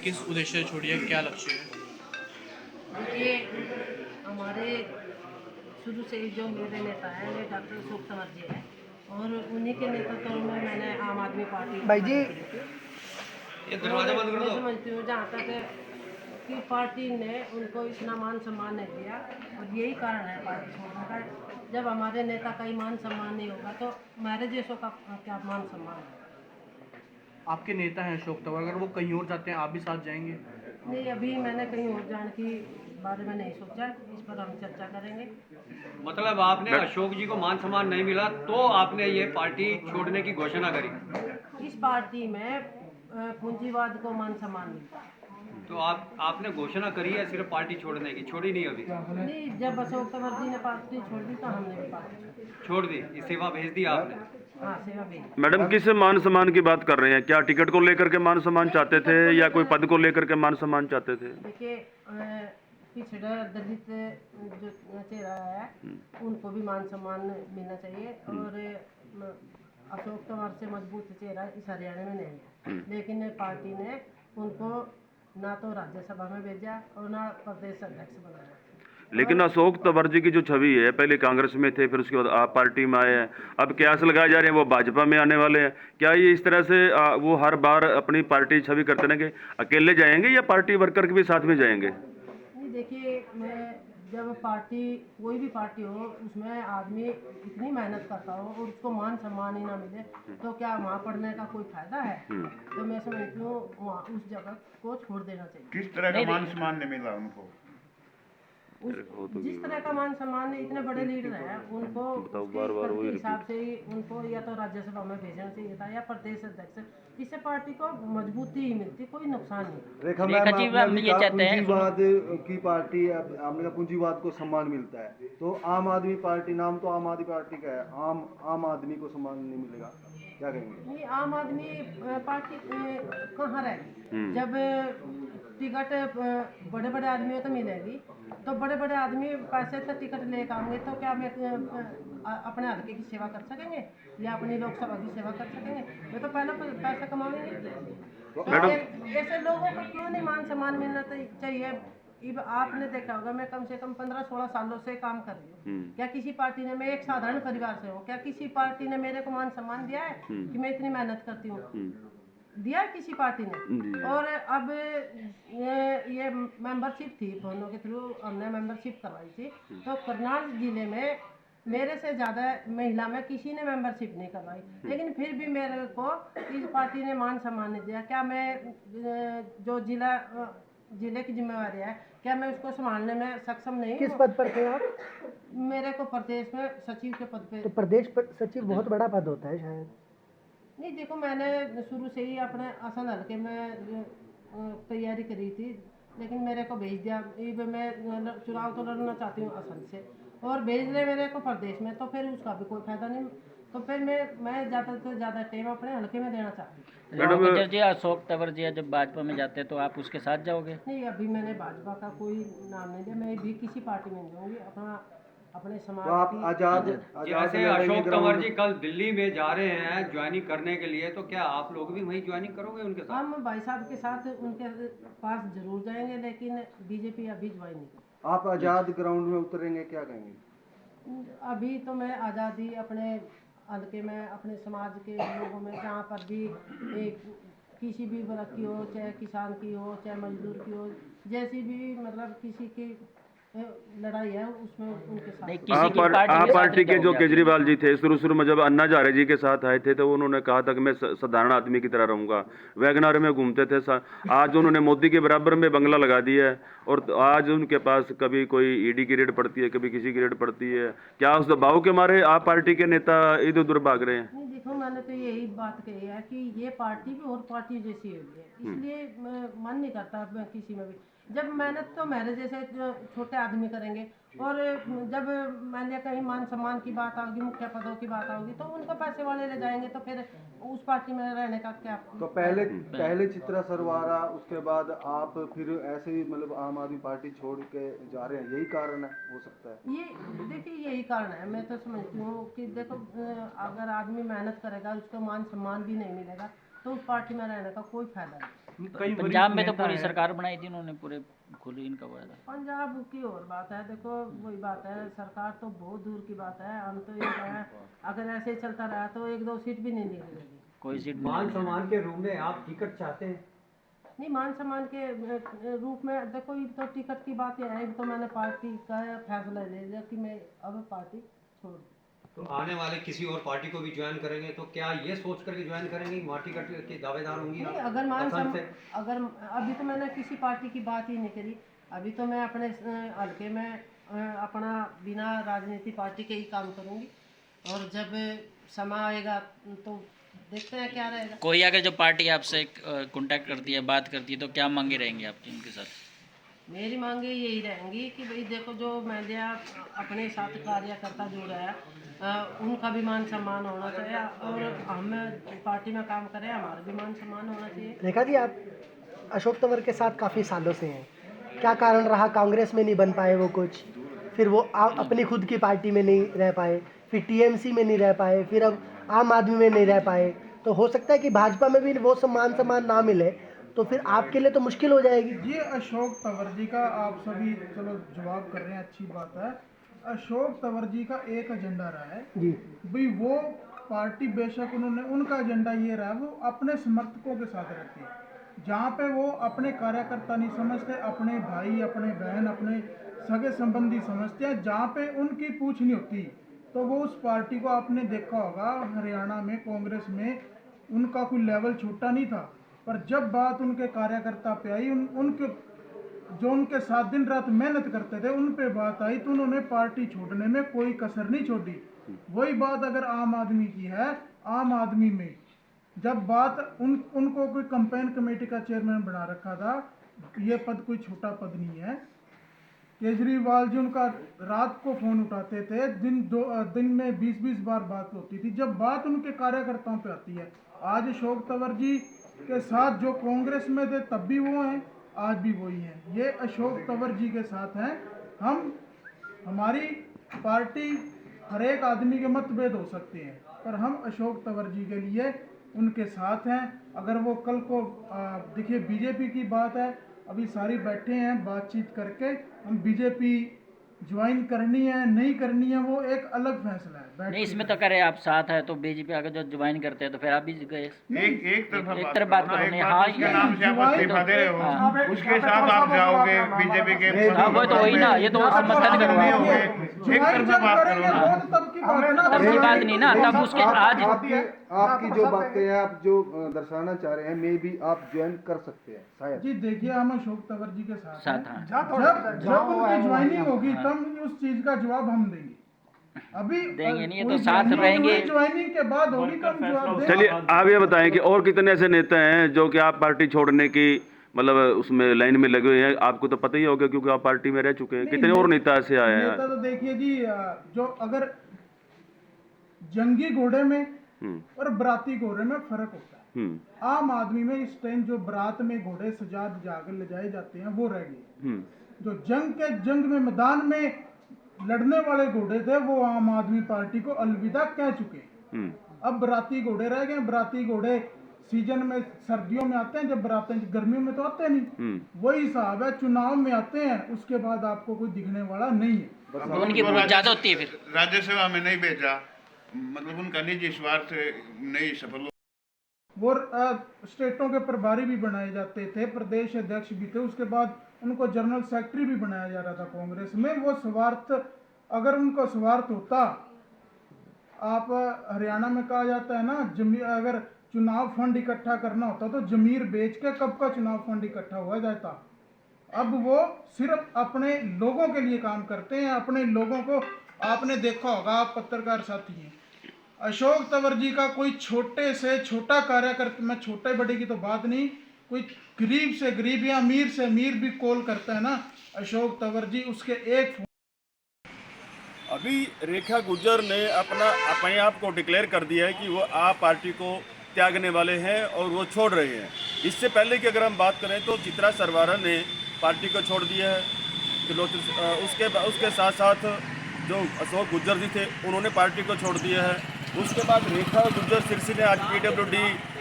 किस उद्देश्य से छोड़ी है, क्या लक्ष्य है? देखिए, हमारे शुरू से ही जो मेरे नेता हैं वे डॉक्टर अशोक तंवर जी हैं और उन्हीं के नेतृत्व में मैंने आम आदमी पार्टी भाई जी शुरू की थी। और मैं समझती हूँ जहाँ तक कि पार्टी ने उनको इतना मान सम्मान नहीं दिया और यही कारण है पार्टी छोड़ने का। जब हमारे नेता का ही मान सम्मान नहीं होगा तो हमारे जैसों का क्या मान सम्मान है। आपके नेता हैं अशोक तंवर, अगर वो कहीं और जाते हैं आप भी साथ जाएंगे? नहीं, अभी मैंने कहीं और जाने की बारे में नहीं सोचा, इस पर हम चर्चा करेंगे। मतलब आपने अशोक जी को मान सम्मान नहीं मिला तो आपने ये पार्टी छोड़ने की घोषणा करी। इस पार्टी में पूंजीवाद को मान सम्मान मिलता है। तो आपने घोषणा करी है सिर्फ पार्टी छोड़ने की, छोड़ी नहीं अभी? नहीं, जब अशोक तंवर जी ने पार्टी छोड़ दी तो हमने भी पार्टी छोड़ दी, सेवा भेज दी आपने? हाँ, सेवा भी। मैडम किस मान सम्मान की बात कर रहे हैं? क्या टिकट को लेकर के मान सम्मान चाहते थे या कोई पद को लेकर के मान सम्मान चाहते थे? देखिए, पिछड़ा दलित जो चेहरा है उनको भी मान सम्मान मिलना चाहिए और अशोक तंवर से मजबूत चेहरा इस हरियाणा में नहीं है, लेकिन पार्टी ने उनको ना तो राज्यसभा में भेजा और ना प्रदेश अध्यक्ष बनाया। लेकिन अशोक तंवर जी की जो छवि है, पहले कांग्रेस में थे, फिर उसके बाद आप पार्टी में आए हैं, अब कयास लगाए जा रहे हैं वो भाजपा में आने वाले हैं। क्या ये इस तरह से वो हर बार अपनी पार्टी छवि करते रहेंगे? अकेले जाएंगे या पार्टी वर्कर के भी साथ में जाएंगे? नहीं, देखिए, मैं जब पार्टी कोई भी पार्टी हो उसमें आदमी इतनी मेहनत करता हो और उसको मान सम्मान ही ना मिले तो क्या वहाँ पढ़ने का कोई फायदा है? तो मैं समझती हूँ वहाँ उस जगह को छोड़ देना चाहिए। किस तरह का मान सम्मान नहीं मिला उनको? जिस तरह का मान सम्मान इतने बड़े लीडर हैं उनको उसके पद के हिसाब से ही उनको या तो राज्यसभा में भेजना चाहिए था या प्रदेश अध्यक्ष। इससे पार्टी को मजबूती ही मिलती, कोई नुकसान नहीं। रेखा मैम, आपने ये चाहते हैं पूंजीवाद की पार्टी, आपने कहा पूंजीवाद को सम्मान मिलता है, तो आम आदमी पार्टी, नाम तो आम आदमी पार्टी का है, आम आदमी को सम्मान नहीं मिलेगा, क्या कहेंगे? नहीं, आम आदमी पार्टी कहाँ रहेगी जब टिकट बड़े बड़े आदमियों तो मिलेगी, तो बड़े बड़े आदमी पैसे तो टिकट लेकर आएंगे तो क्या मैं अपने हल्के की सेवा कर सकेंगे या अपनी लोकसभा की सेवा कर सकेंगे? वे तो पहले पैसा कमाएंगे। तो ऐसे लोगों को क्यों नहीं मान सम्मान मिलना चाहिए? आपने देखा होगा मैं कम से कम 15-16 सालों से काम कर रही हूँ। क्या किसी पार्टी ने, मैं एक साधारण परिवार से हूँ, क्या किसी पार्टी ने मेरे को मान सम्मान दिया है कि मैं इतनी मेहनत करती हूँ? दिया है किसी पार्टी ने? और अब ये मेंबरशिप थी, दोनों के थ्रू हमने मेंबरशिप करवाई थी, तो करनाल जिले में मेरे से ज़्यादा महिला में किसी ने मेंबरशिप नहीं करवाई, लेकिन फिर भी मेरे को इस पार्टी ने मान सम्मान नहीं दिया। क्या मैं जो जिले की जिम्मेवारी है क्या मैं उसको संभालने में सक्षम नहीं? किस पद पर थे आप? मेरे को प्रदेश में सचिव के पद पे। तो प्रदेश सचिव बहुत बड़ा पद होता है शायद। नहीं, देखो, मैंने शुरू से ही अपने असम हल्के में तैयारी करी थी, लेकिन मेरे को भेज दिया। मैं चुनाव तो लड़ना चाहती हूँ असम से और भेज रहे मेरे को प्रदेश में, तो फिर उसका भी कोई फायदा नहीं। तो फिर मैं ज़्यादा से ज़्यादा टाइम अपने हल्के में देना चाहती हूँ। गुज्जर जी, अशोक तंवर जी जब भाजपा में जाते हैं तो आप उसके साथ जाओगे? नहीं, अभी मैंने भाजपा का कोई नाम नहीं दिया, मैं भी किसी पार्टी में नहीं जाऊँगी। अपने समाज तो आप की आजाद जैसे अशोक तंवर जी कल दिल्ली में जा रहे हैं ज्वाइनिंग करने के लिए, तो क्या आप लोग भी वहीं ज्वाइनिंग करोगे उनके साथ? हम भाई साहब के साथ उनके पास जरूर जाएंगे, लेकिन बीजेपी अभी ज्वाइन नहीं की। आप आजाद ग्राउंड में उतरेंगे, क्या कहेंगे? अभी तो मैं आज़ादी अपने हल्के में, अपने समाज के लोगों में, जहाँ पर भी एक किसी भी वर्ग की हो, चाहे किसान की हो, चाहे मजदूर की हो, जैसी भी मतलब किसी की लड़ाई है उसमें उनके साथ। आप पार्टी के जो केजरीवाल जी थे, शुरू में जब अन्ना हजारे जी के साथ आए थे तो उन्होंने कहा था कि मैं साधारण आदमी की तरह रहूंगा, वैगनार में घूमते थे। आज उन्होंने मोदी के बराबर में बंगला लगा दिया है और आज उनके पास कभी कोई ईडी की रेड पड़ती है, कभी किसी की रेड पड़ती है। क्या उस दबाव के मारे आप पार्टी के नेता इधर उधर भाग रहे हैं? नहीं, देखो, मैंने तो यही बात कही है कि ये पार्टी भी और पार्टी जैसी हुई है, इसलिए मन नहीं करता मैं किसी में भी। जब मेहनत तो मेरे जैसे छोटे आदमी करेंगे और जब मान लिया कहीं मान सम्मान की बात आओगी, मुख्य पदों की बात आओगी, तो उनको पैसे वाले ले जाएंगे, तो फिर उस पार्टी में रहने का क्या? तो पहले चित्रा सरवारा, उसके बाद आप फिर ऐसे ही मतलब आम आदमी पार्टी छोड़ के जा रहे हैं, यही कारण है? हो सकता है ये, देखिए, यही कारण है। मैं तो समझती हूँ कि देखो, अगर आदमी मेहनत करेगा उसको मान सम्मान भी नहीं मिलेगा तो उस पार्टी में रहने का कोई फायदा नहीं। कई पंजाब में तो नेता पूरी हैं। सरकार बनाई थी उन्होंने, पूरे खुली इनका हुआ था। पंजाब की और बात है, देखो वही बात है, सरकार तो बहुत दूर की बात है। हम तो ये कहें अगर ऐसे ही चलता रहा तो 1-2 सीट भी नहीं निकलेगी। कोई सीट मान नहीं। सम्मान के रूप में आप टिकट चाहते हैं? नहीं, मान सम्मान के रूप में देखो, ये तो टिकट की बात है, तो मैंने पार्टी का फैसला ले लिया कि मैं अब पार्टी छोड़ दूँ। तो आने वाले किसी और पार्टी को भी ज्वाइन करेंगे तो क्या ये सोच करके ज्वाइन करेंगे कि वहाँ टिकट के दावेदार होंगी नहीं, आप? अगर पसंद से? अगर अभी तो मैंने किसी पार्टी की बात ही नहीं करी। अभी तो मैं अपने हल्के में अपना बिना राजनीति पार्टी के ही काम करूँगी, और जब समय आएगा तो देखते हैं क्या रहेगा। कोई अगर जो पार्टी आपसे कांटेक्ट करती है, बात करती है, तो क्या मांगे रहेंगी आपकी उनके साथ? मेरी मांगे यही रहेंगी कि भाई देखो, जो मैंने अपने साथ कार्यकर्ता जुड़ा है, उनका भी मान सम्मान होना चाहिए, और हम पार्टी में काम करें, हमारा भी मान सम्मान होना चाहिए। रेखा जी, आप अशोक तंवर के साथ काफ़ी सालों से हैं, क्या कारण रहा कांग्रेस में नहीं बन पाए वो कुछ, फिर वो अपनी खुद की पार्टी में नहीं रह पाए, फिर टीएमसी में नहीं रह पाए, फिर अब आम आदमी में नहीं रह पाए, तो हो सकता है कि भाजपा में भी वो सम्मान ना मिले, तो फिर आपके लिए तो मुश्किल हो जाएगी। ये अशोक तंवर जी का आप सभी चलो जवाब कर रहे हैं, अच्छी बात है। अशोक तंवर जी का एक एजेंडा रहा है जी, भाई, वो पार्टी बेशक उनका एजेंडा ये रहा, वो अपने समर्थकों के साथ रहती है। जहाँ पे वो अपने कार्यकर्ता नहीं समझते, अपने भाई, अपने बहन, अपने सगे संबंधी समझते हैं, जहाँ पे उनकी पूछ नहीं होती, तो वो उस पार्टी को, आपने देखा होगा हरियाणा में कांग्रेस में उनका कोई लेवल छोटा नहीं था, पर जब बात उनके कार्यकर्ता पे आई, उनके जो उनके साथ दिन रात मेहनत करते थे, उन पे बात आई, तो उन्होंने पार्टी छोड़ने में कोई कसर नहीं छोड़ी। वही बात अगर आम आदमी की है, आम आदमी में जब बात उनको कोई कैंपेन कमेटी का चेयरमैन बना रखा था, ये पद कोई छोटा पद नहीं है। केजरीवाल जी उनका रात को फ़ोन उठाते थे, दिन में 20-20 बार बात होती थी। जब बात उनके कार्यकर्ताओं पे आती है, आज अशोक तंवर जी के साथ जो कांग्रेस में थे तब भी वो हैं, आज भी वही हैं। ये अशोक तंवर जी के साथ हैं। हमारी पार्टी, हर एक आदमी के मतभेद हो सकते हैं, पर हम अशोक तंवर जी के लिए उनके साथ हैं। अगर वो कल को देखिए, बीजेपी की बात है, अभी सारी बैठे हैं बातचीत करके, हम बीजेपी ज्वाइन करनी है नहीं करनी है वो एक अलग फैसला है। नहीं, इसमें तो करे आप साथ है तो बीजेपी अगर जो ज्वाइन करते हैं तो फिर आप भी गए। एक तरफ बात करो। नहीं, हाँ, के नाम से आप इस्तीफा दे रहे हाँ। हो, उसके साथ आप जाओगे बीजेपी के। हाँ, वो तो वही ना, ये तो समर्थन करो। एक तरफा बात करो। तब की बात है ना, तब की बात नहीं ना, तब उसके आज आपकी जो बातें हैं, आप जो दर्शाना चाह रहे हैं, मे भी आप ज्वाइन कर सकते हैं शायद। जी देखिए, हम अशोक तंवर जी के साथ हैं। हाँ। जब उनकी ज्वाइनिंग होगी तब उस चीज का जवाब हम देंगे। अभी देंगे नहीं, ये कोई तो साथ रहेंगे। ज्वाइनिंग के बाद होगी तो हम जवाब देंगे। चलिए, आप ये बताएं कि और कितने ऐसे नेता हैं जो कि आप पार्टी छोड़ने की मतलब उसमें लाइन में लगे हुए हैं? आपको तो पता ही होगा क्योंकि आप पार्टी में रह चुके हैं। कितने और नेता ऐसे आए हैं? नेता तो देखिए जी, जो अगर जंगी घोड़े में और बराती घोड़े में फर्क होता है। आम आदमी में इस टाइम जो बारात में घोड़े सजा कर ले जाए जाते हैं वो रह गए। जो जंग में मैदान में लड़ने वाले घोड़े थे वो आम आदमी पार्टी को अलविदा कह चुके हैं। अब बराती घोड़े रह गए। बराती घोड़े सीजन में सर्दियों में आते हैं, जब बरातें गर्मियों में तो आते नहीं। वही हिसाब है, चुनाव में आते हैं, उसके बाद आपको कोई दिखने वाला नहीं है। तो उनकी बहुत ज्यादा होती है। फिर राज्यसभा में नहीं भेजा, मतलब उनका निजी स्वार्थ नहीं सफल। वो स्टेटों के प्रभारी भी बनाए जाते थे, प्रदेश अध्यक्ष भी थे, उसके बाद उनको जनरल सेक्रेटरी भी बनाया जा रहा था कांग्रेस में। वो स्वार्थ, अगर उनको स्वार्थ होता, आप हरियाणा में कहा जाता है ना, अगर चुनाव फंड इकट्ठा करना होता तो जमीर बेच के कब का चुनाव फंड इकट्ठा हुआ जाता। अब वो सिर्फ अपने लोगों के लिए काम करते हैं, अपने लोगों को। आपने देखा होगा, आप पत्रकार साथी हैं, अशोक तंवर जी का कोई छोटे से छोटा कार्यकर्ता, मैं छोटे बड़े की तो बात नहीं, कोई गरीब से गरीब या अमीर से अमीर भी कॉल करता है ना, अशोक तंवर जी उसके एक। अभी रेखा गुर्जर ने अपने आप को डिक्लेयर कर दिया है कि वो आप पार्टी को त्यागने वाले हैं और वो छोड़ रहे हैं। इससे पहले कि अगर हम बात करें तो चित्रा सरवारा ने पार्टी को छोड़ दिया है। उसके साथ साथ जो अशोक गुर्जर जी थे उन्होंने पार्टी को छोड़ दिया है। उसके बाद रेखा गुर्जर सिरसी ने आज PWD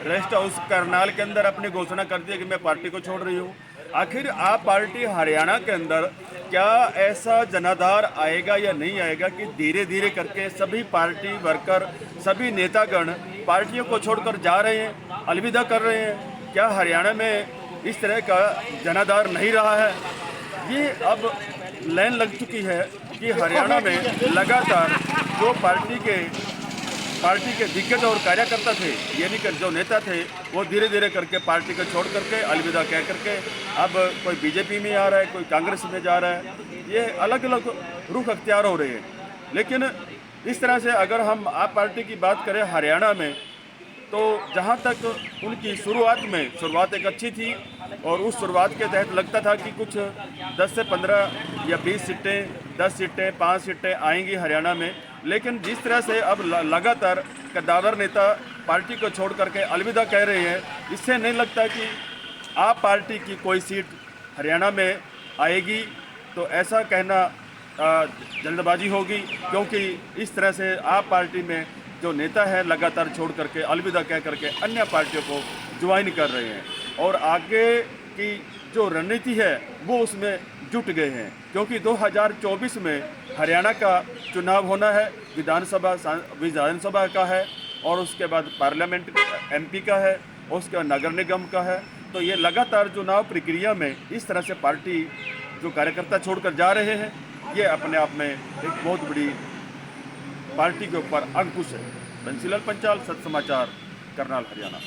रेस्ट हाउस करनाल के अंदर अपनी घोषणा कर दी कि मैं पार्टी को छोड़ रही हूँ। आखिर आप पार्टी हरियाणा के अंदर क्या ऐसा जनाधार आएगा या नहीं आएगा कि धीरे धीरे करके सभी पार्टी वर्कर, सभी नेतागण पार्टियों को छोड़कर जा रहे हैं, अलविदा कर रहे हैं? क्या हरियाणा में इस तरह का जनाधार नहीं रहा है? ये अब लाइन लग चुकी है कि हरियाणा में लगातार जो पार्टी के दिग्गज और कार्यकर्ता थे, यानी कि जो नेता थे, वो धीरे धीरे करके पार्टी को छोड़ करके अलविदा कह करके अब कोई बीजेपी में आ रहा है, कोई कांग्रेस में जा रहा है। ये अलग अलग रुख अख्तियार हो रहे हैं। लेकिन इस तरह से अगर हम आप पार्टी की बात करें हरियाणा में, तो जहाँ तक उनकी शुरुआत एक अच्छी थी और उस शुरुआत के तहत लगता था कि कुछ 10 से 15 या 20 सीटें, 10 सीटें, 5 सीटें आएंगी हरियाणा में। लेकिन जिस तरह से अब लगातार कद्दावर नेता पार्टी को छोड़ करके अलविदा कह रहे हैं, इससे नहीं लगता कि आप पार्टी की कोई सीट हरियाणा में आएगी। तो ऐसा कहना जल्दबाजी होगी, क्योंकि इस तरह से आप पार्टी में जो नेता है लगातार छोड़ करके अलविदा कह करके अन्य पार्टियों को ज्वाइन कर रहे हैं और आगे की जो रणनीति है वो उसमें जुट गए हैं। क्योंकि 2024 में हरियाणा का चुनाव होना है, विधानसभा का है और उसके बाद पार्लियामेंट MP का है और उसके बाद नगर निगम का है। तो ये लगातार चुनाव प्रक्रिया में इस तरह से पार्टी जो कार्यकर्ता छोड़कर जा रहे हैं, ये अपने आप में एक बहुत बड़ी पार्टी के ऊपर अंकुश है। बंसीलाल पंचाल, सच समाचार, करनाल, हरियाणा।